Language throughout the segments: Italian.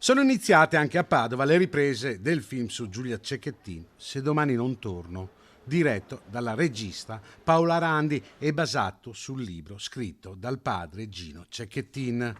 Sono iniziate anche a Padova le riprese del film su Giulia Cecchettin, Se domani non torno, diretto dalla regista Paola Randi e basato sul libro scritto dal padre Gino Cecchettin.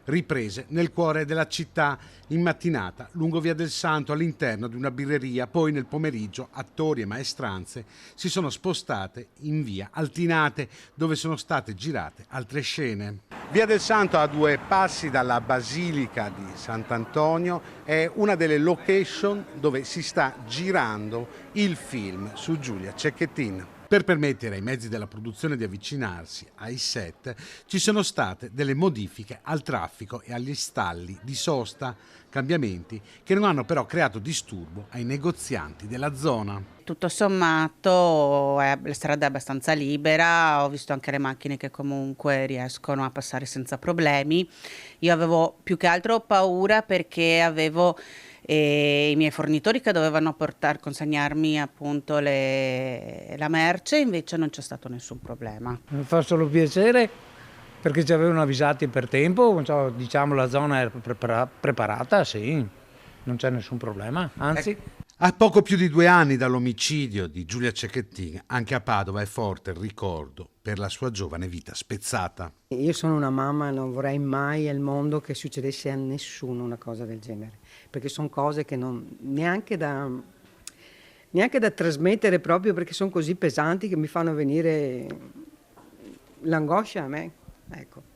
Riprese nel cuore della città, in mattinata lungo Via del Santo all'interno di una birreria, poi nel pomeriggio attori e maestranze si sono spostate in via Altinate, dove sono state girate altre scene. Via del Santo, a 2 passi dalla Basilica di Sant'Antonio, è una delle location dove si sta girando il film su Giulia Cecchettin. Per permettere ai mezzi della produzione di avvicinarsi ai set, ci sono state delle modifiche al traffico e agli stalli di sosta, cambiamenti che non hanno però creato disturbo ai negozianti della zona. Tutto sommato la strada è abbastanza libera, ho visto anche le macchine che comunque riescono a passare senza problemi. Io avevo più che altro paura perché avevo i miei fornitori che dovevano consegnarmi appunto la merce, invece non c'è stato nessun problema. Mi fa solo piacere perché ci avevano avvisati per tempo, diciamo la zona era preparata, sì, non c'è nessun problema, anzi. A poco più di 2 anni dall'omicidio di Giulia Cecchettin, anche a Padova è forte il ricordo per la sua giovane vita spezzata. Io sono una mamma e non vorrei mai al mondo che succedesse a nessuno una cosa del genere, perché sono cose che non neanche da trasmettere, proprio perché sono così pesanti che mi fanno venire l'angoscia a me, ecco.